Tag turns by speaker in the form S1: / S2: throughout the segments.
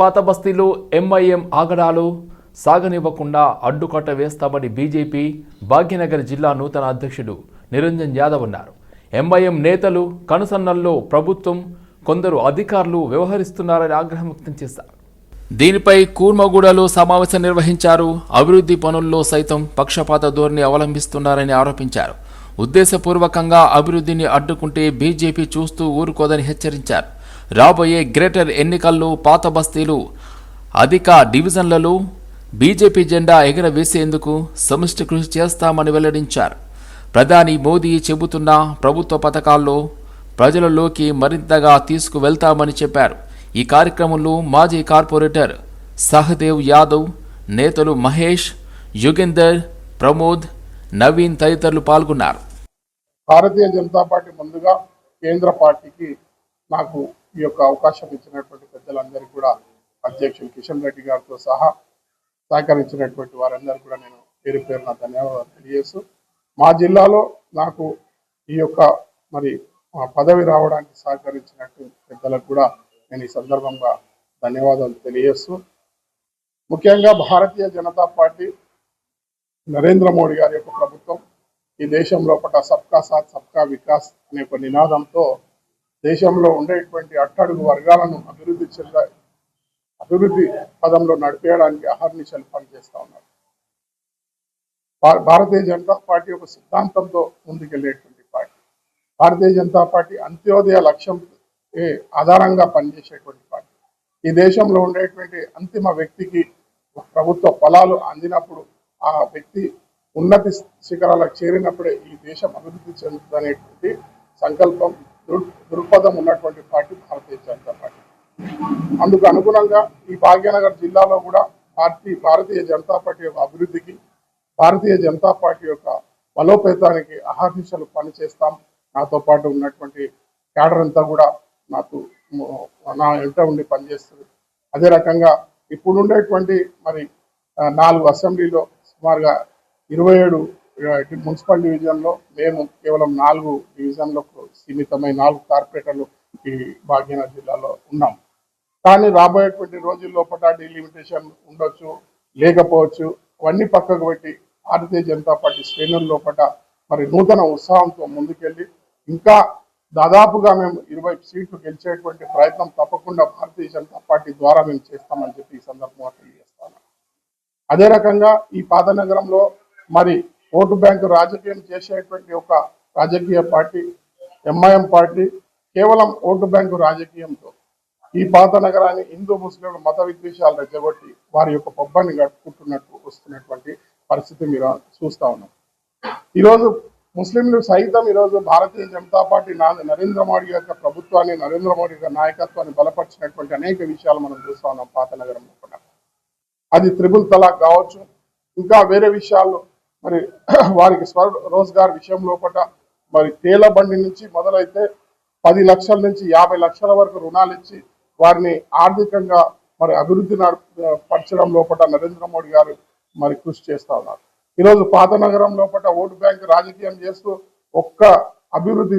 S1: పాత బస్తీలో ఎంఐఎం ఆగడాలు సాగనివ్వకుండా అడ్డుకట్ట వేస్తామని బీజేపీ భాగ్యనగర్ జిల్లా నూతన అధ్యక్షుడు నిరంజన్ యాదవ్ అన్నారు. ఎంఐఎం నేతలు కనుసన్నల్లో ప్రభుత్వం కొందరు అధికారులు వ్యవహరిస్తున్నారని ఆగ్రహం వ్యక్తం చేశారు. దీనిపై కూర్మగూడలో సమావేశం నిర్వహించారు. అభివృద్ధి పనుల్లో సైతం పక్షపాత ధోరణి అవలంబిస్తున్నారని ఆరోపించారు. ఉద్దేశపూర్వకంగా అభివృద్ధిని అడ్డుకుంటే బీజేపీ చూస్తూ ఊరుకోదని హెచ్చరించారు. రాబోయే గ్రేటర్ ఎన్నికల్లో పాత బస్తీలు అధిక డివిజన్లలో బీజేపీ జెండా ఎగరవేసేందుకు సమిష్టి కృషి చేస్తామని వెల్లడించారు. ప్రధాని మోదీ చెబుతున్న ప్రభుత్వ పథకాల్లో ప్రజలలోకి మరింతగా తీసుకువెళ్తామని చెప్పారు. ఈ కార్యక్రమంలో మాజీ కార్పొరేటర్ సహదేవ్ యాదవ్, నేతలు మహేష్, యుగేందర్, ప్రమోద్, నవీన్ తదితరులు పాల్గొన్నారు.
S2: భారతీయ జనతా పార్టీ ముందుగా కేంద్ర పార్టీకి నాకు ఈ యొక్క అవకాశం ఇచ్చినటువంటి పెద్దలందరికీ కూడా అధ్యక్షులు కిషన్ రెడ్డి గారితో సహా సహకరించినటువంటి వారందరూ కూడా నేను పేరు పేరున ధన్యవాదాలు తెలియజేస్తూ, మా జిల్లాలో నాకు ఈ యొక్క పదవి రావడానికి సహకరించినట్టు పెద్దలకు కూడా నేను ఈ సందర్భంగా ధన్యవాదాలు తెలియజేస్తూ, ముఖ్యంగా భారతీయ జనతా పార్టీ నరేంద్ర మోడీ గారి యొక్క ప్రభుత్వం ఈ దేశం లోపల సబ్కా సాత్ సబ్కా వికాస్ అనే ఒక నినాదంతో దేశంలో ఉండేటువంటి అట్టడుగు వర్గాలను అభివృద్ధి పదంలో నడిపేయడానికి అహర్నిశలు పనిచేస్తూ ఉన్నారు. భారతీయ జనతా పార్టీ ఒక సిద్ధాంతంతో ముందుకెళ్లేటువంటి పార్టీ. భారతీయ జనతా పార్టీ అంత్యోదయ లక్ష్యం ఆధారంగా పనిచేసేటువంటి పార్టీ. ఈ దేశంలో ఉండేటువంటి అంతిమ వ్యక్తికి ప్రభుత్వ ఫలాలు అందినప్పుడు ఆ వ్యక్తి ఉన్నతి శిఖరాలకు చేరినప్పుడే ఈ దేశం అభివృద్ధి చెందుతుందనేటువంటి సంకల్పం, దృక్పథం ఉన్నటువంటి పార్టీ భారతీయ జనతా పార్టీ. అందుకు అనుగుణంగా ఈ భాగ్యనగర్ జిల్లాలో కూడా భారతీయ జనతా పార్టీ యొక్క అభివృద్ధికి, భారతీయ జనతా పార్టీ యొక్క బలోపేతానికి అహర్నిశలు పనిచేస్తాం. నాతో పాటు ఉన్నటువంటి క్యాడర్ అంతా కూడా నా వెంట ఉండి పనిచేస్తుంది. అదే రకంగా ఇప్పుడు ఉండేటువంటి 4 అసెంబ్లీలో సుమారుగా 27 మున్సిపల్ డివిజన్లో మేము కేవలం 4 డివిజన్లకు సీమితమై 4 కార్పొరేటర్లు ఈ భాగ్యనగర్ జిల్లాలో ఉన్నాం. కానీ రాబోయేటువంటి రోజుల లోపల డిలిమిటేషన్ ఉండొచ్చు, లేకపోవచ్చు. అవన్నీ పక్కకు పెట్టి భారతీయ జనతా పార్టీ శ్రేణుల లోపల నూతన ఉత్సాహంతో ముందుకెళ్ళి ఇంకా దాదాపుగా మేము 20 సీట్లు గెలిచేటువంటి ప్రయత్నం తప్పకుండా భారతీయ జనతా పార్టీ ద్వారా మేము చేస్తామని చెప్పి ఈ సందర్భంగా తెలియజేస్తాను. అదే రకంగా ఈ పాత నగరంలో ఓటు బ్యాంకు రాజకీయం చేసేటువంటి ఒక రాజకీయ పార్టీ ఎంఐఎం పార్టీ కేవలం ఓటు బ్యాంకు రాజకీయంతో ఈ పాత నగరాన్ని హిందూ ముస్లింల మత విద్వేషాలు రెచ్చగొట్టి వారి యొక్క పబ్బాన్ని గడుపుకుంటున్నట్టు వస్తున్నటువంటి పరిస్థితి మీరు చూస్తా ఉన్నాం. ఈరోజు ముస్లింలు సైతం ఈరోజు భారతీయ జనతా పార్టీ నరేంద్ర మోడీ యొక్క ప్రభుత్వాన్ని, నరేంద్ర మోడీ యొక్క నాయకత్వాన్ని బలపరిచినటువంటి అనేక విషయాలు మనం చూస్తా ఉన్నాం పాత నగరంలో కూడా. అది త్రిబుల్ తలాక్ కావచ్చు, ఇంకా వేరే విషయాల్లో వారికి రోజ్గార్ విషయం లోపల తేల బండి నుంచి మొదలైతే 10 లక్షల నుంచి 50 లక్షల వరకు రుణాలు ఇచ్చి వారిని ఆర్థికంగా అభివృద్ధి పరచడం లోపల నరేంద్ర మోడీ గారు కృషి చేస్తా ఉన్నారు. ఈరోజు పాత నగరం లోపల ఓటు బ్యాంక్ రాజకీయం చేస్తూ ఒక్క అభివృద్ధి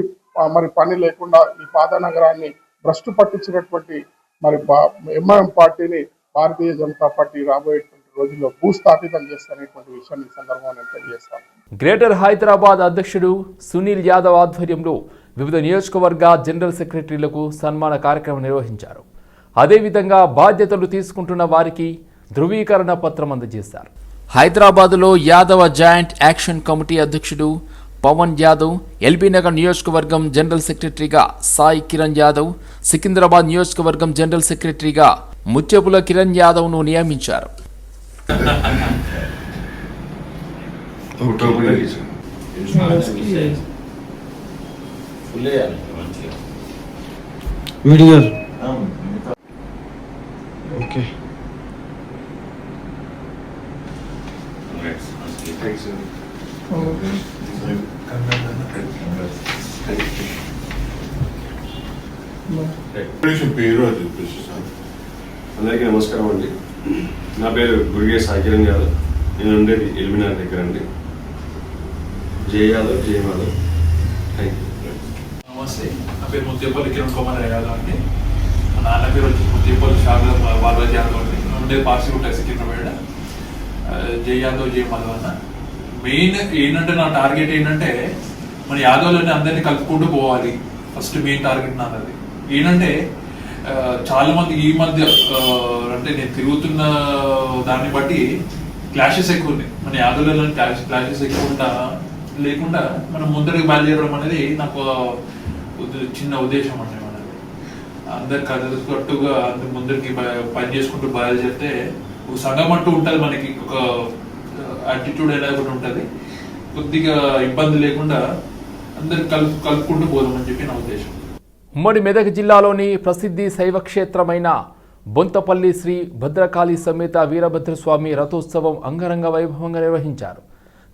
S2: పని లేకుండా ఈ పాత నగరాన్ని భ్రష్టు పట్టించినటువంటి ఎంఐఎం పార్టీని భారతీయ జనతా పార్టీ రాబోయేటువంటి రోజుల్లో భూస్థాపితం చేస్తున్నటువంటి విషయాన్ని ఈ సందర్భంగా తెలియజేస్తాను.
S1: గ్రేటర్ హైదరాబాద్ అధ్యక్షుడు సునీల్ యాదవ్ ఆధ్వర్యంలో వివిధ నియోజకవర్గ జనరల్ సెక్రటరీలకు సన్మాన కార్యక్రమం నిర్వహించారు. అదేవిధంగా బాధ్యతలు తీసుకుంటున్న వారికి ధృవీకరణ పత్రం అందజేశారు. హైదరాబాద్లో యాదవ జాయింట్ యాక్షన్ కమిటీ అధ్యక్షుడు పవన్ యాదవ్, ఎల్బీనగర్ నియోజకవర్గం జనరల్ సెక్రటరీగా సాయి కిరణ్ యాదవ్, సికింద్రాబాద్ నియోజకవర్గం జనరల్ సెక్రటరీగా ముత్యపుల కిరణ్ యాదవ్ను నియమించారు.
S3: అందరికీ నమస్కారం అండి. నా పేరు గురిగే సాయి కిరణ్ యాదవ్. నేను ఉండేది ఎల్బీనగర్ దగ్గర అండి. జై యాదవ్, జై మాధవ్.
S4: నమస్తే, నా పేరు ముత్యపల్లి కిరణ్ కుమార్ యాదవ్ అండి. నాన్న పేరు వచ్చి ముత్తిపల్లి షాగర్ బాలరాజ్ యాదవ్ అండి. ఉండే పార్టీ ఉంటాయి సికింద్రాబాద్. జై యాదవ్ జై మాధవ్ అన్న. మెయిన్ ఏంటంటే నా టార్గెట్ ఏంటంటే మన యాదవ్లని అందరినీ కలుపుకుంటూ పోవాలి. ఫస్ట్ మెయిన్ టార్గెట్ నాది. ఏంటంటే చాలా మంది ఈ మధ్య అంటే నేను తిరుగుతున్న దాన్ని బట్టి క్లాషెస్ ఎక్కువ ఉన్నాయి. మన యాదవ్లలో క్లాషెస్ ఎక్కువ లేకుండా మనం ముందరికి బయలుదేరడం అనేది నాకు చిన్న ఉద్దేశం అంటే మనది. అందరు కట్టుగా అందరు ముందరికి పని చేసుకుంటూ బయలుదేరితే ఒక సంఘం అంటూ ఉంటుంది, మనకి ఒక యాటిట్యూడ్ అనేది కూడా ఉంటుంది. కొద్దిగా ఇబ్బంది లేకుండా అందరు కలుపుకుంటూ పోదామని చెప్పి నా ఉద్దేశం.
S1: ఉమ్మడి మెదక్ జిల్లాలోని ప్రసిద్ధి శైవ క్షేత్రమైన బొంతపల్లి శ్రీ భద్రకాళి సమేత వీరభద్రస్వామి రథోత్సవం అంగరంగ వైభవంగా నిర్వహించారు.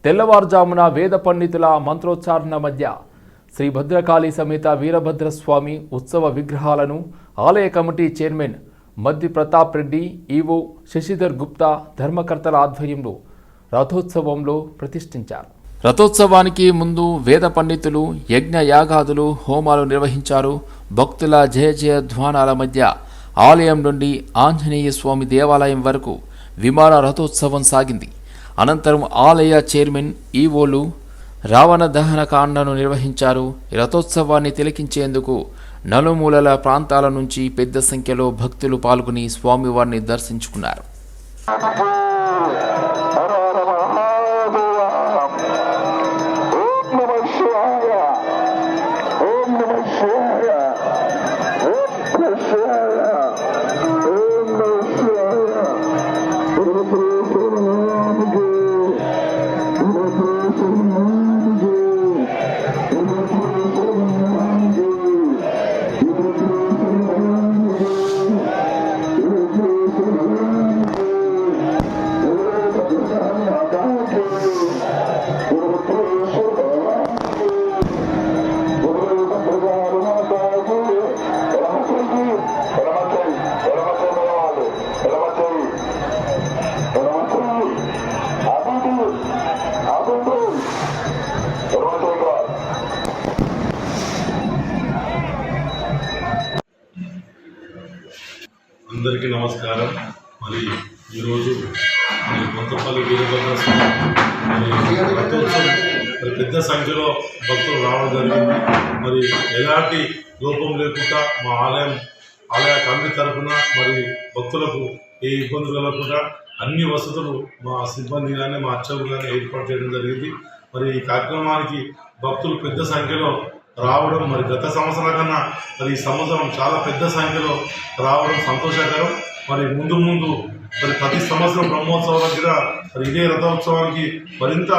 S1: తెల్లవారుజామున వేద పండితుల మంత్రోచ్చారణ మధ్య శ్రీ భద్రకాళి సమేత వీరభద్రస్వామి ఉత్సవ విగ్రహాలను ఆలయ కమిటీ చైర్మన్ మద్ది ప్రతాప్ రెడ్డి, ఈవో శశిధర్ గుప్తా ధర్మకర్తల ఆధ్వర్యంలో రథోత్సవంలో ప్రతిష్ఠించారు. రథోత్సవానికి ముందు వేద పండితులు యజ్ఞ యాగాదులు హోమాలు నిర్వహించారు. భక్తుల జయ జయ ధ్వానాల మధ్య ఆలయం నుండి ఆంజనేయ స్వామి దేవాలయం వరకు విమాన రథోత్సవం సాగింది. అనంతరం ఆలయ చైర్మన్ ఈవోలు రావణ దహన కాండను నిర్వహించారు. రథోత్సవాన్ని తిలకించేందుకు నలుమూలల ప్రాంతాల నుంచి పెద్ద సంఖ్యలో భక్తులు పాల్గొని స్వామివారిని దర్శించుకున్నారు.
S5: అందరికీ నమస్కారం. మరి ఈరోజు బొంతపల్లి వీరభద్ర స్వామి రథోత్సవం పెద్ద సంఖ్యలో భక్తులు రావడం జరిగింది. మరి ఎలాంటి లోపం లేకుండా మా ఆలయ కమిటీ తరఫున మరి భక్తులకు ఏ ఇబ్బందులు కలగకుండా అన్ని వసతులు మా సిబ్బంది కానీ మా అర్చకులు కానీ ఏర్పాటు చేయడం జరిగింది. మరి ఈ కార్యక్రమానికి భక్తులు పెద్ద సంఖ్యలో రావడం మరి గత సంవత్సరం కన్నా మరి ఈ సంవత్సరం చాలా పెద్ద సంఖ్యలో రావడం సంతోషకరం. మరి ముందు మరి ప్రతి సంవత్సరం బ్రహ్మోత్సవం దగ్గర మరి ఇదే రథోత్సవానికి మరింత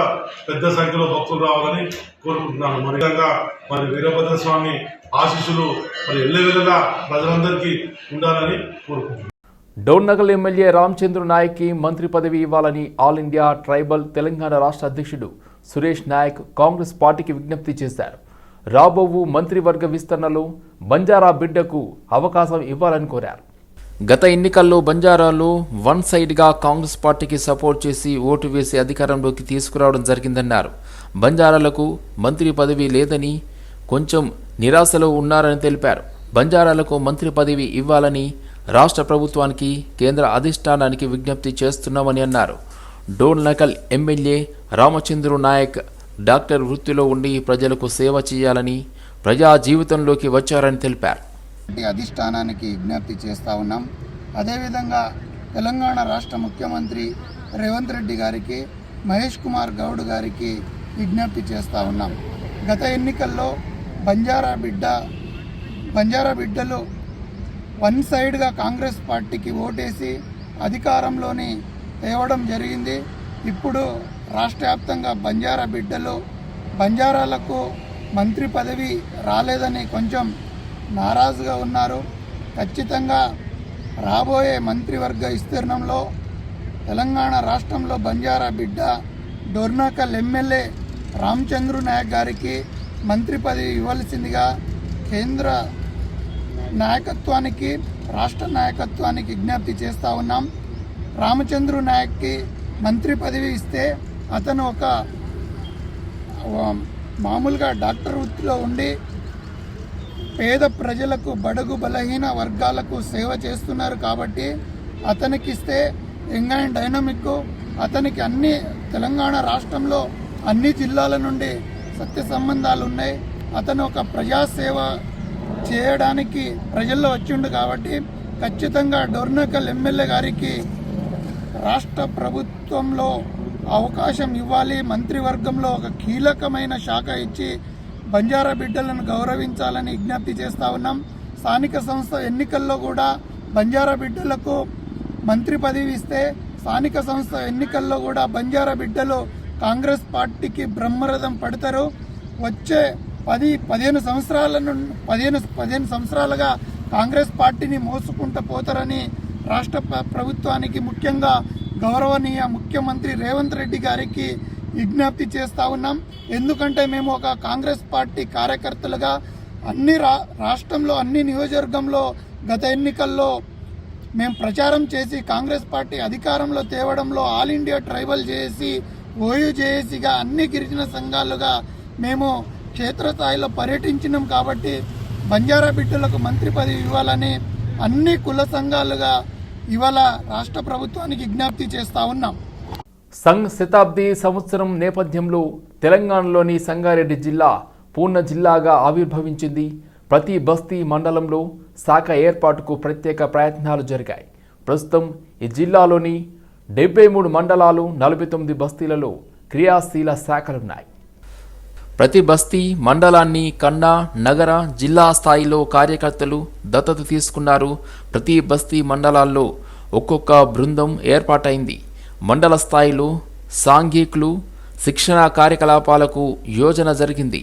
S5: పెద్ద సంఖ్యలో భక్తులు రావాలని కోరుకుంటున్నాను. మరి విధంగా మరి వీరభద్ర స్వామి ఆశీస్సులు మరి ఎల్లవేళలా ప్రజలందరికీ ఉండాలని కోరుకుంటున్నాను.
S1: డోర్నగల్ ఎమ్మెల్యే రామచంద్ర నాయక్కి మంత్రి పదవి ఇవ్వాలని ఆల్ ఇండియా ట్రైబల్ తెలంగాణ రాష్ట్ర అధ్యక్షుడు సురేష్ నాయక్ కాంగ్రెస్ పార్టీకి విజ్ఞప్తి చేశారు. రాబోవు మంత్రివర్గ విస్తరణలో బంజారా బిడ్డకు అవకాశం ఇవ్వాలని కోరారు. గత ఎన్నికల్లో బంజారాలో వన్ సైడ్గా కాంగ్రెస్ పార్టీకి సపోర్ట్ చేసి ఓటు వేసి అధికారంలోకి తీసుకురావడం జరిగిందన్నారు. బంజారాలకు మంత్రి పదవి లేదని కొంచెం నిరాశలో ఉన్నారని తెలిపారు. బంజారాలకు మంత్రి పదవి ఇవ్వాలని రాష్ట్ర ప్రభుత్వానికి కేంద్ర అధిష్టానానికి విజ్ఞప్తి చేస్తున్నామని అన్నారు. డోర్నగల్ ఎమ్మెల్యే రామచంద్ర నాయక్ డాక్టర్ వృత్తిలో ఉండి ప్రజలకు సేవ చేయాలని ప్రజా జీవితంలోకి వచ్చారని తెలిపారు.
S6: అధిష్టానానికి విజ్ఞప్తి చేస్తూ ఉన్నాం. అదేవిధంగా తెలంగాణ రాష్ట్ర ముఖ్యమంత్రి రేవంత్ రెడ్డి గారికి, మహేష్ కుమార్ గౌడ్ గారికి విజ్ఞప్తి చేస్తూ ఉన్నాం. గత ఎన్నికల్లో బంజారా బిడ్డలు వన్ సైడ్గా కాంగ్రెస్ పార్టీకి ఓటేసి అధికారంలోని తేవడం జరిగింది. ఇప్పుడు రాష్ట్ర వ్యాప్తంగా బంజారాలకు మంత్రి పదవి రాలేదని కొంచెం నారాజుగా ఉన్నారు. ఖచ్చితంగా రాబోయే మంత్రివర్గ విస్తీర్ణంలో తెలంగాణ రాష్ట్రంలో బంజారా బిడ్డ డోర్నకల్ ఎమ్మెల్యే రామచంద్ర నాయక్ గారికి మంత్రి పదవి ఇవ్వాల్సిందిగా కేంద్ర నాయకత్వానికి, రాష్ట్ర నాయకత్వానికి విజ్ఞప్తి చేస్తూ ఉన్నాం. రామచంద్ర నాయక్కి మంత్రి పదవి ఇస్తే అతను ఒక మామూలుగా డాక్టర్ వృత్తిలో ఉండి పేద ప్రజలకు, బడుగు బలహీన వర్గాలకు సేవ చేస్తున్నారు కాబట్టి అతనికి ఇస్తే యంగ్ అండ్ డైనమిక్. అతనికి అన్ని తెలంగాణ రాష్ట్రంలో అన్ని జిల్లాల నుండి సత్య సంబంధాలు ఉన్నాయి. అతను ఒక ప్రజాసేవ చేయడానికి ప్రజల్లో వచ్చిండు కాబట్టి ఖచ్చితంగా డోర్నకల్ ఎమ్మెల్యే గారికి రాష్ట్ర ప్రభుత్వంలో అవకాశం ఇవ్వాలి. మంత్రివర్గంలో ఒక కీలకమైన శాఖ ఇచ్చి బంజారా బిడ్డలను గౌరవించాలని విజ్ఞప్తి చేస్తూ ఉన్నాం. స్థానిక సంస్థ ఎన్నికల్లో కూడా బంజారా బిడ్డలకు మంత్రి పదవి ఇస్తే స్థానిక సంస్థ ఎన్నికల్లో కూడా బంజారా బిడ్డలు కాంగ్రెస్ పార్టీకి బ్రహ్మరథం పడతారు. వచ్చే 15 సంవత్సరాలుగా కాంగ్రెస్ పార్టీని మోసుకుంటూ పోతారని రాష్ట్ర ప్రభుత్వానికి, ముఖ్యంగా గౌరవనీయ ముఖ్యమంత్రి రేవంత్ రెడ్డి గారికి విజ్ఞప్తి చేస్తూ ఉన్నాం. ఎందుకంటే మేము ఒక కాంగ్రెస్ పార్టీ కార్యకర్తలుగా అన్ని రాష్ట్రంలో అన్ని నియోజకవర్గంలో గత ఎన్నికల్లో మేము ప్రచారం చేసి కాంగ్రెస్ పార్టీ అధికారంలో తేవడంలో all India tribal JAC, OU జేఏసీగా అన్ని గిరిజన సంఘాలుగా మేము క్షేత్రస్థాయిలో పర్యటించినాం. కాబట్టి బంజారా బిడ్డలకు మంత్రి పదవి ఇవ్వాలని అన్ని కుల సంఘాలుగా ఇవాళ రాష్ట్ర ప్రభుత్వానికి విజ్ఞప్తి చేస్తూ ఉన్నాం.
S1: సంఘ్ శతాబ్ది సంవత్సరం నేపథ్యంలో తెలంగాణలోని సంగారెడ్డి జిల్లా పూర్ణ జిల్లాగా ఆవిర్భవించింది. ప్రతి బస్తీ మండలంలో శాఖ ఏర్పాటుకు ప్రత్యేక ప్రయత్నాలు జరిగాయి. ప్రస్తుతం ఈ జిల్లాలోని 73 మండలాలు, 49 బస్తీలలో క్రియాశీల శాఖలున్నాయి. ప్రతి బస్తీ మండలాన్ని కన్నా నగర, జిల్లా స్థాయిలో కార్యకర్తలు దత్తత తీసుకున్నారు. ప్రతి బస్తీ మండలాల్లో ఒక్కొక్క బృందం ఏర్పాటైంది. మండల స్థాయిలో సాంఘికులు శిక్షణా కార్యకలాపాలకు యోజన జరిగింది.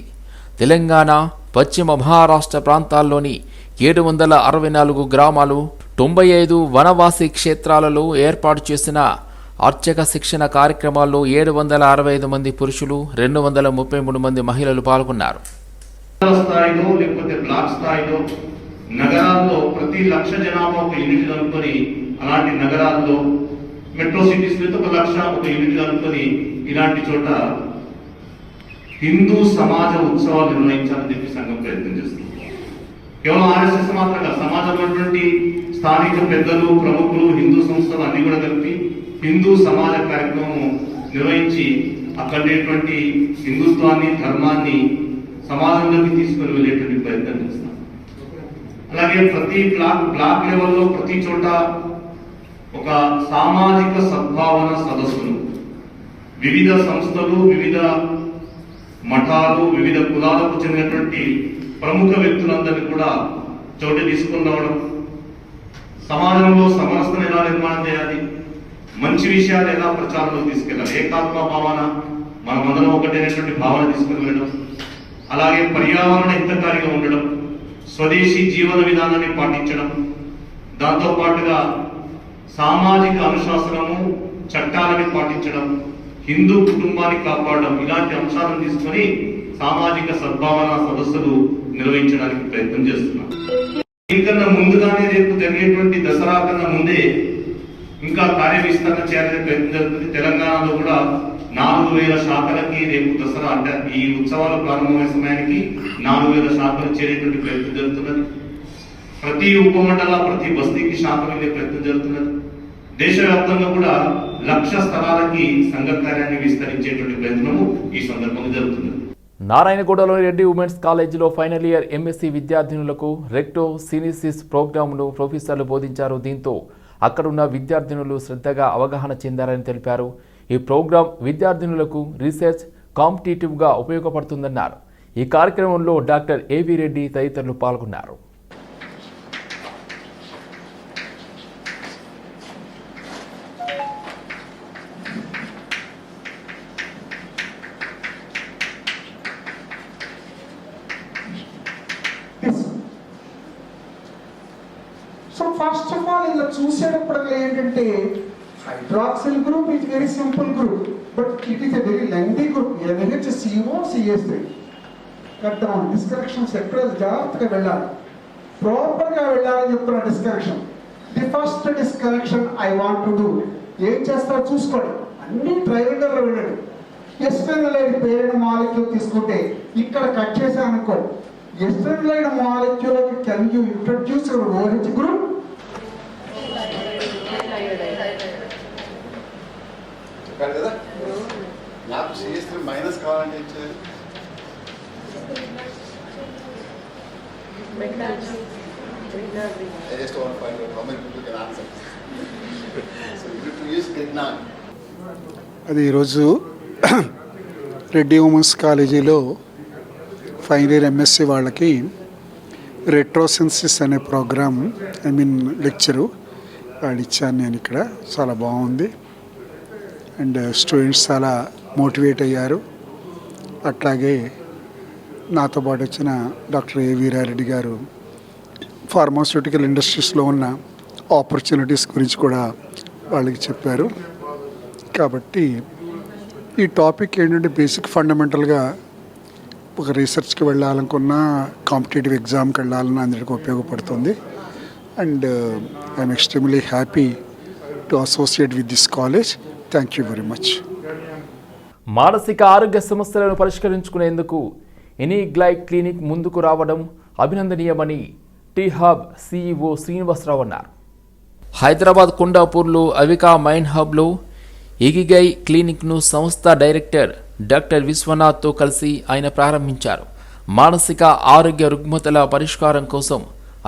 S1: తెలంగాణ, పశ్చిమ మహారాష్ట్ర ప్రాంతాల్లోని 764 గ్రామాలు, 95 వనవాసి క్షేత్రాలలో ఏర్పాటు చేసిన అర్చక శిక్షణ కార్యక్రమాల్లో 765 మంది పురుషులు, 233 మంది మహిళలు పాల్గొన్నారు.
S7: స్థాయిలో లేకపోతే బ్లాక్ స్థాయిలో నగరాల్లో ప్రతి 1,00,000 జనాభా ఒక యూనిట్ కనుక్కొని, అలాంటి నగరాల్లో మెట్రో సిటీస్ లో 1,00,000 ఒక యూనిట్ కనుక్కొని ఇలాంటి చోట హిందూ సమాజ ఉత్సవాలు నిర్వహించాలని చెప్పి సంఘం ప్రయత్నం చేస్తుంది. కేవలం ఆర్ఎస్ఎస్ మాత్రంగా సమాజంలో స్థానిక పెద్దలు, ప్రముఖులు, హిందూ సంస్థలు అన్ని కూడా కలిపి హిందూ సమాజ కార్యక్రమం నిర్వహించి అక్కడేటువంటి హిందుత్వాన్ని, ధర్మాన్ని సమాజంలోకి తీసుకొని వెళ్ళేటువంటి ప్రయత్నం చేస్తాం. అలాగే ప్రతి బ్లాక్ లెవెల్లో ప్రతి చోట ఒక సామాజిక సద్భావన సదస్సులు, వివిధ సంస్థలు, వివిధ మఠాలు, వివిధ కులాలకు చెందినటువంటి ప్రముఖ వ్యక్తులందరినీ కూడా చోటు తీసుకుని రావడం, సమాజంలో సమరసతను ఎలా నిర్మాణం చేయాలి, మంచి విషయాలు ఎలా ప్రచారంలో తీసుకెళ్ళాలి, ఏకాత్మ భావన, మనమందరం ఒకటైనటువంటి భావన తీసుకుని వెళ్ళడం, అలాగే పర్యావరణ హితకారిగా ఉండడం, స్వదేశీ జీవన విధానాన్ని పాటించడం, దాంతో పాటుగా సామాజిక అనుశాసనము, చట్టాలని పాటించడం, హిందూ కుటుంబాన్ని కాపాడడం, ఇలాంటి అంశాలను తీసుకొని సామాజిక సద్భావన సదస్సులు నిర్వహించడానికి ప్రయత్నం చేస్తున్నాం. దీనికన్నా ముందుగానే రేపు జరిగేటువంటి దసరా కన్నా ముందే ఇంకా కార్యవిస్తరణ చేయాలనే ప్రయత్నం జరుగుతుంది. తెలంగాణలో కూడా 4,000 శాఖలకి రేపు దసరా అంటే ఈ ఉత్సవాలు ప్రారంభమయ్యే సమయానికి 4,000 శాఖలు చేరేటువంటి ప్రయత్నం జరుగుతున్నది. ప్రతి ఉపమండల, ప్రతి బస్తీకి శాఖ వెళ్ళే ప్రయత్నం జరుగుతున్నది. దేశవ్యాప్తంగా కూడా 1,00,000 స్థలాలకి సంఘ కార్యాన్ని విస్తరించేటువంటి ప్రయత్నము ఈ సందర్భంగా జరుగుతున్నది.
S1: నారాయణగూడలోని రెడ్డి ఉమెన్స్ కాలేజీలో ఫైనల్ ఇయర్ ఎంఎస్సీ విద్యార్థినులకు రెక్టో సినిసిస్ ప్రోగ్రాంను ప్రొఫెసర్లు బోధించారు. దీంతో అక్కడున్న విద్యార్థినులు శ్రద్ధగా అవగాహన చెందారని తెలిపారు. ఈ ప్రోగ్రాం విద్యార్థినులకు రీసెర్చ్ కాంపిటేటివ్గా ఉపయోగపడుతుందన్నారు. ఈ కార్యక్రమంలో డాక్టర్ ఏవి రెడ్డి తదితరులు పాల్గొన్నారు.
S8: సో ఫస్ట్ ఆఫ్ ఆల్ ఇలా చూసేటప్పటికీ ఏంటంటే hydroxyl group is very simple group, but it is a very lengthy group. NH CO CS3 cut down disconnections ఎక్కడ జాగ్రత్తగా వెళ్ళాలి, ప్రాపర్గా వెళ్ళాలని చెప్తున్నా. Disconnection, the first disconnection I want to do, ఏం చేస్తారో చూసుకోండి. అన్ని ట్రైలర్లో వెళ్ళండి. ఎస్పెనలైడ్ పేరెంట్ మాలిక్యూల్ తీసుకుంటే ఇక్కడ కట్ చేశాను అనుకోండి, Esteroid molecule, can you introduce your OH group?
S6: చెప్పారు కదా నాకు CS3 మైనస్ కావాలంటే ఇచ్చేది I just want to find out how many people can answer. So you need to use Gignan.
S9: అది ఈరోజు రెడ్డి ఉమెన్స్ కాలేజీలో ఫైనల్ ఇయర్ ఎంఎస్సి వాళ్ళకి రెట్రోసెన్సిస్ అనే ప్రోగ్రామ్ లెక్చరు వాళ్ళు ఇచ్చాను నేను ఇక్కడ. చాలా బాగుంది అండ్ స్టూడెంట్స్ చాలా మోటివేట్ అయ్యారు. అట్లాగే నాతో పాటు వచ్చిన డాక్టర్ ఏ వీరారెడ్డి గారు ఫార్మాస్యూటికల్ ఇండస్ట్రీస్లో ఉన్న ఆపర్చునిటీస్ గురించి కూడా వాళ్ళకి చెప్పారు. కాబట్టి ఈ టాపిక్ ఏంటంటే బేసిక్ ఫండమెంటల్గా ఒక రీసెర్చ్కి వెళ్ళాలనుకున్నా కాంపిటేటివ్ ఎగ్జామ్కి వెళ్ళాలన్నా అందరికీ ఉపయోగపడుతుంది. And I'm extremely happy to associate with this college. Thank you very much.
S1: మానసిక ఆరోగ్య సమస్యలను పరిష్కరించుకునేందుకు ఎనీగ్లై క్లినిక్ ముందుకు రావడం అభినందనీయమని టీ హబ్ CEO శ్రీనివాసరావు అన్నారు. హైదరాబాద్ కొండాపూర్లో అవికా మైండ్ హబ్లో ఎగిగై క్లినిక్ను సంస్థ డైరెక్టర్ డాక్టర్ విశ్వనాథ్తో కలిసి ఆయన ప్రారంభించారు. మానసిక ఆరోగ్య రుగ్మతల పరిష్కారం కోసం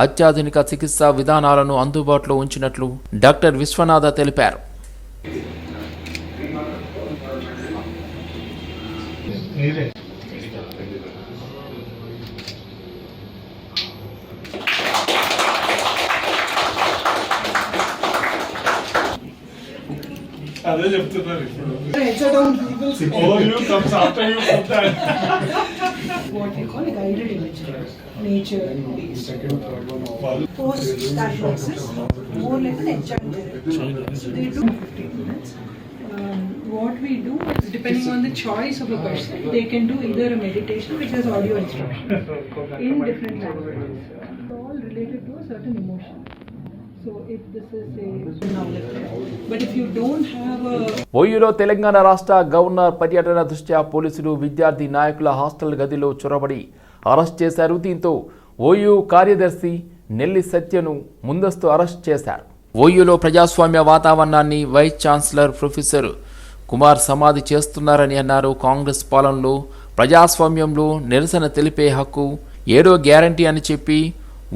S1: అత్యాధునిక చికిత్సా విధానాలను అందుబాటులో ఉంచినట్లు డాక్టర్ విశ్వనాథ తెలిపారు.
S5: అదే చెప్తున్నారు ఇప్పుడు.
S10: What we call guided imagery, nature based. Post diagnosis, more like an adjunct therapy. So they do 15 minutes. What we do is depending on the choice of a person, they can do either a meditation which has audio instruction in different languages, all related to a certain emotion. So if this is a now but if you don't have a
S1: ఓయూలో Telangana రాష్ట్ర governor పర్యటన దృష్ట్యా పోలీసులు విద్యార్థి నాయకుల hostel గదిలో చొరబడి arrest చేశారు. దీంతో ఓయూ కార్యదర్శి నెల్లి సత్యను ముందస్తు అరెస్ట్ చేశారు. ఓయూలో ప్రజాస్వామ్య వాతావరణాన్ని వైస్ ఛాన్సలర్ ప్రొఫెసర్ కుమార్ సమాధి చేస్తున్నారని అన్నారు. కాంగ్రెస్ పాలనలో ప్రజాస్వామ్యంలో నిరసన తెలిపే హక్కు 7వ గ్యారంటీ అని చెప్పి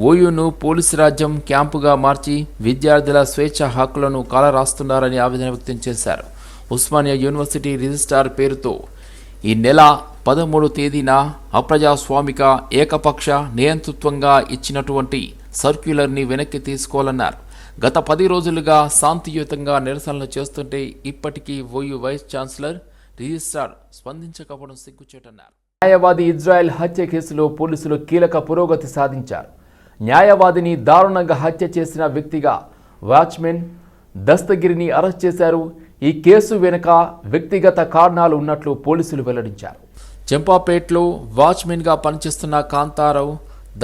S1: ఓయూను పోలీసు రాజ్యం క్యాంపుగా మార్చి విద్యార్థుల స్వేచ్ఛ హక్కులను కాలరాస్తున్నారని ఆవేదన వ్యక్తం చేశారు. ఉస్మానియా యూనివర్సిటీ రిజిస్ట్రార్ పేరుతో ఈ నెల 13వ తేదీన అప్రజాస్వామిక ఏకపక్ష నియంతృత్వంగా ఇచ్చినటువంటి సర్క్యులర్ని వెనక్కి తీసుకోవాలన్నారు. గత 10 రోజులుగా శాంతియుతంగా నిరసనలు చేస్తుంటే ఇప్పటికీ ఓయూ వైస్ ఛాన్సలర్ రిజిస్ట్రార్ స్పందించకపోవడం సిగ్గుచేటన్నారు. న్యాయవాది ఇజ్రాయెల్ హత్య కేసులో పోలీసులు కీలక పురోగతి సాధించారు. న్యాయవాదిని దారుణంగా హత్య చేసిన వ్యక్తిగా వాచ్మెన్ దస్తగిరిని అరెస్ట్ చేశారు. ఈ కేసు వెనుక వ్యక్తిగత కారణాలు ఉన్నట్లు పోలీసులు వెల్లడించారు. చెంపాపేట్లో వాచ్మెన్గా పనిచేస్తున్న కాంతారావు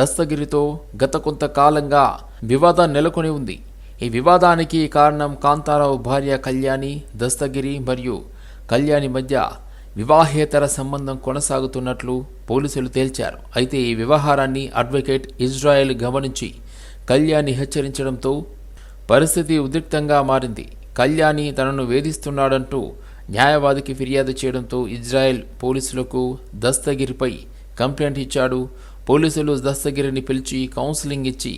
S1: దస్తగిరితో గత కొంతకాలంగా వివాదం నెలకొని ఉంది. ఈ వివాదానికి కారణం కాంతారావు భార్య కళ్యాణి, దస్తగిరి మరియు కళ్యాణి మధ్య వివాహేతర సంబంధం కొనసాగుతున్నట్లు పోలీసులు తేల్చారు. అయితే ఈ వ్యవహారాన్ని అడ్వకేట్ ఇజ్రాయెల్ గమనించి కళ్యాణి హెచ్చరించడంతో పరిస్థితి ఉద్రిక్తంగా మారింది. కళ్యాణి తనను వేధిస్తున్నాడంటూ న్యాయవాదికి ఫిర్యాదు చేయడంతో ఇజ్రాయెల్ పోలీసులకు దస్తగిరిపై కంప్లైంట్ ఇచ్చాడు. పోలీసులు దస్తగిరిని పిలిచి కౌన్సిలింగ్ ఇచ్చి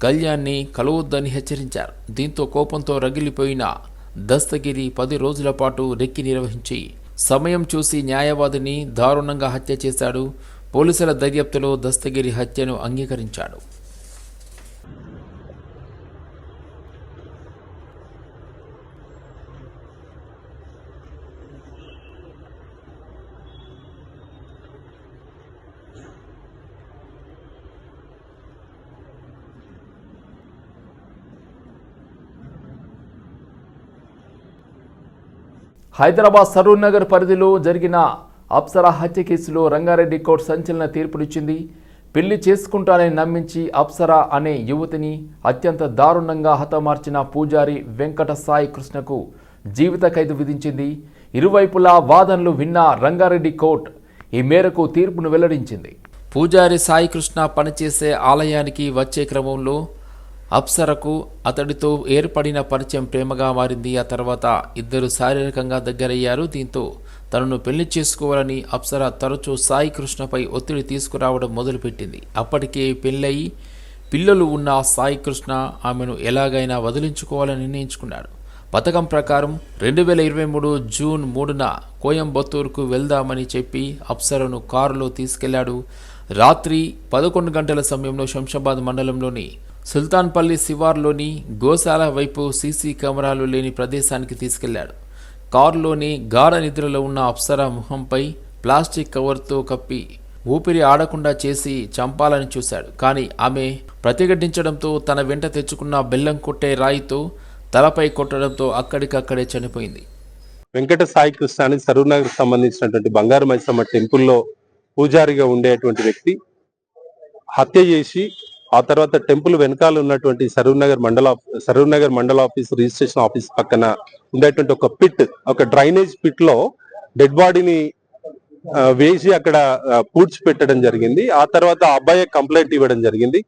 S1: కళ్యాణ్ని కలవొద్దని హెచ్చరించారు. దీంతో కోపంతో రగిలిపోయిన దస్తగిరి 10 రోజుల పాటు రెక్కి నిర్వహించి సమయం చూసి న్యాయవాదిని దారుణంగా హత్య చేశాడు. పోలీసుల దర్యాప్తులో దస్తగిరి హత్యను అంగీకరించాడు. హైదరాబాద్ సరూర్ నగర్ పరిధిలో జరిగిన అప్సరా హత్య కేసులో రంగారెడ్డి కోర్టు సంచలన తీర్పునిచ్చింది. పెళ్లి చేసుకుంటానని నమ్మించి అప్సరా అనే యువతిని అత్యంత దారుణంగా హతమార్చిన పూజారి వెంకట సాయి కృష్ణకు జీవిత ఖైదు విధించింది. ఇరువైపులా వాదనలు విన్న రంగారెడ్డి కోర్టు ఈ మేరకు తీర్పును వెల్లడించింది. పూజారి సాయికృష్ణ పనిచేసే ఆలయానికి వచ్చే క్రమంలో అప్సరకు అతడితో ఏర్పడిన పరిచయం ప్రేమగా మారింది. ఆ తర్వాత ఇద్దరు శారీరకంగా దగ్గరయ్యారు. దీంతో తనను పెళ్లి చేసుకోవాలని అప్సర తరచూ సాయికృష్ణపై ఒత్తిడి తీసుకురావడం మొదలుపెట్టింది. అప్పటికే పెళ్ళయి పిల్లలు ఉన్న సాయికృష్ణ ఆమెను ఎలాగైనా వదిలించుకోవాలని నిర్ణయించుకున్నాడు. పథకం ప్రకారం 2023 జూన్ 3న కోయంబత్తూరుకు వెళ్దామని చెప్పి అప్సరను కారులో తీసుకెళ్లాడు. రాత్రి 11 గంటల సమయంలో శంషాబాద్ మండలంలోని సుల్తాన్పల్లి శివార్లోని గోశాల వైపు సీసీ కెమెరాలు లేని ప్రదేశానికి తీసుకెళ్లాడు. కారులోని గాఢ నిద్రలో ఉన్న అప్సర ముఖంపై ప్లాస్టిక్ కవర్తో కప్పి ఊపిరి ఆడకుండా చేసి చంపాలని చూశాడు. కానీ ఆమె ప్రతిఘటించడంతో తన వెంట తెచ్చుకున్న బెల్లం కొట్టే రాయితో తలపై కొట్టడంతో అక్కడికక్కడే చనిపోయింది.
S11: వెంకట సాయి కృష్ణ అని సరూర్నగర్ సంబంధించినటువంటి బంగారు మైసమ్మ టెంపుల్లో పూజారిగా ఉండేటువంటి వ్యక్తి హత్య చేసి ఆ తర్వాత టెంపుల్ వెనకాల ఉన్నటువంటి సరూర్నగర్ మండల ఆఫీస్ రిజిస్ట్రేషన్ ఆఫీస్ పక్కన ఉండేటువంటి ఒక డ్రైనేజ్ పిట్ లో డెడ్ బాడీని వేసి అక్కడ పూడ్చిపెట్టడం జరిగింది. ఆ తర్వాత ఆ అబ్బాయి కంప్లైంట్ ఇవ్వడం జరిగింది.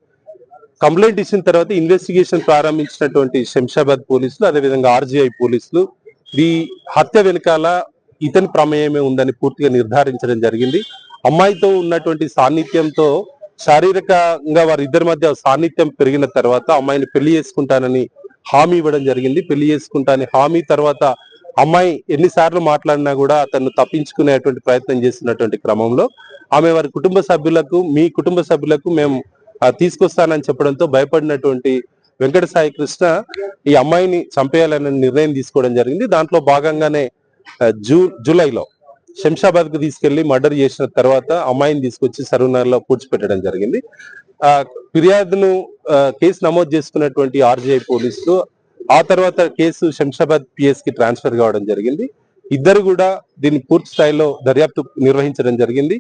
S11: కంప్లైంట్ ఇచ్చిన తర్వాత ఇన్వెస్టిగేషన్ ప్రారంభించినటువంటి శంషాబాద్ పోలీసులు, అదేవిధంగా ఆర్జీఐ పోలీసులు ఈ హత్య వెనకాల ఇతని ప్రమేయమే ఉందని పూర్తిగా నిర్ధారించడం జరిగింది. అమ్మాయితో ఉన్నటువంటి సాన్నిధ్యంతో శారీరకంగా వారిద్దరి మధ్య సాన్నిధ్యం పెరిగిన తర్వాత అమ్మాయిని పెళ్లి చేసుకుంటానని హామీ ఇవ్వడం జరిగింది. పెళ్లి చేసుకుంటానని హామీ తర్వాత అమ్మాయి ఎన్నిసార్లు మాట్లాడినా కూడా అతను తప్పించుకునేటువంటి ప్రయత్నం చేస్తున్నటువంటి క్రమంలో ఆమె వారి మీ కుటుంబ సభ్యులకు మేము తీసుకొస్తానని చెప్పడంతో భయపడినటువంటి వెంకట సాయి కృష్ణ ఈ అమ్మాయిని చంపేయాలనే నిర్ణయం తీసుకోవడం జరిగింది. దాంట్లో భాగంగానే జూలైలో శంషాబాద్ కు తీసుకెళ్లి మర్డర్ చేసిన తర్వాత అమ్మాయిని తీసుకొచ్చి సరూర్నగర్ లో పూడ్చిపెట్టడం జరిగింది. ఫిర్యాదును కేసు నమోదు చేసుకున్నటువంటి ఆర్జీఐ పోలీసులు ఆ తర్వాత కేసు శంషాబాద్ పిఎస్ కి ట్రాన్స్ఫర్ కావడం జరిగింది. ఇద్దరు కూడా దీన్ని పూర్తి స్థాయిలో దర్యాప్తు నిర్వహించడం జరిగింది.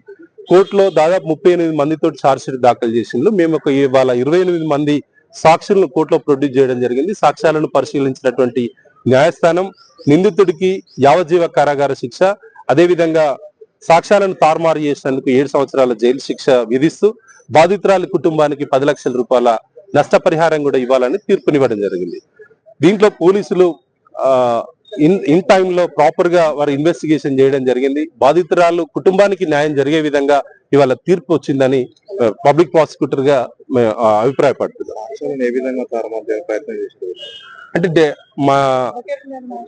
S11: కోర్టులో దాదాపు 38 మందితో ఛార్జ్షీట్ దాఖలు చేసిండ్రు. మేము ఇవాళ 28 మంది సాక్షులను కోర్టులో ప్రొడ్యూస్ చేయడం జరిగింది. సాక్ష్యాలను పరిశీలించినటువంటి న్యాయస్థానం నిందితుడికి యావజ్జీవ కారాగార శిక్ష, అదేవిధంగా సాక్ష్యాలను తారుమారు చేసినందుకు 7 సంవత్సరాల జైలు శిక్ష విధిస్తూ బాధితురాలి కుటుంబానికి 10 లక్షల రూపాయల నష్టపరిహారం కూడా ఇవ్వాలని తీర్పునివ్వడం జరిగింది. దీంట్లో పోలీసులు ఇన్ టైంలో ప్రాపర్ గా వారు ఇన్వెస్టిగేషన్ చేయడం జరిగింది. బాధితురాలు కుటుంబానికి న్యాయం జరిగే విధంగా ఇవాళ తీర్పు వచ్చిందని పబ్లిక్ ప్రాసిక్యూటర్ గా అభిప్రాయపడుతున్నాం. అంటే మా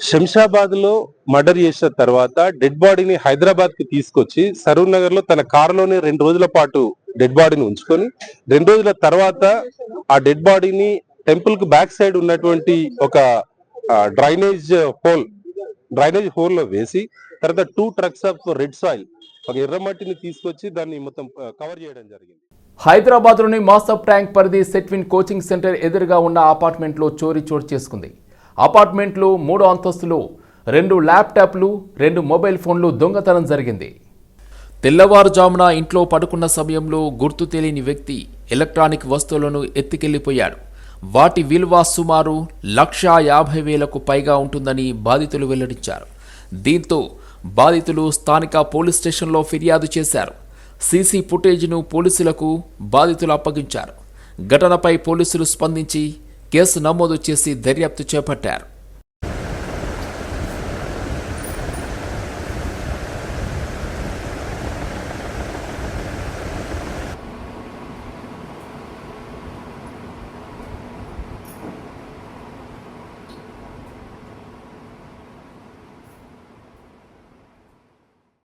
S11: శంషాబాద్ లో మర్డర్ చేసిన తర్వాత డెడ్ బాడీని హైదరాబాద్ కి తీసుకొచ్చి సరూర్నగర్ లో తన కారులోనే 2 రోజుల పాటు డెడ్ బాడీని ఉంచుకొని 2 రోజుల తర్వాత ఆ డెడ్ బాడీని టెంపుల్ కు బ్యాక్ సైడ్ ఉన్నటువంటి ఒక డ్రైనేజ్ హోల్ లో వేసి తర్వాత 2 ట్రక్స్ ఆఫ్ రెడ్ సాయిల్ ఒక ఎర్రమట్టిని తీసుకొచ్చి దాన్ని మొత్తం కవర్ చేయడం జరిగింది.
S1: హైదరాబాద్లోని మాస్టర్ ట్యాంక్ పరిధి సెట్విన్ కోచింగ్ సెంటర్ ఎదురుగా ఉన్న అపార్ట్మెంట్లో చోరీ చోటు చేసుకుంది. అపార్ట్మెంట్లో 3వ అంతస్తులో 2 ల్యాప్టాప్లు 2 మొబైల్ ఫోన్లు దొంగతనం జరిగింది. తెల్లవారుజామున ఇంట్లో పడుకున్న సమయంలో గుర్తు తెలియని వ్యక్తి ఎలక్ట్రానిక్ వస్తువులను ఎత్తుకెళ్లిపోయాడు. వాటి విలువ సుమారు 1,50,000కు పైగా ఉంటుందని బాధితులు వెల్లడించారు. దీంతో బాధితులు స్థానిక పోలీస్ స్టేషన్లో ఫిర్యాదు చేశారు. సీసీ ఫుటేజ్ను పోలీసులకు బాధితులు అప్పగించారు. ఘటనపై పోలీసులు స్పందించి కేసు నమోదు చేసి దర్యాప్తు చేపట్టారు.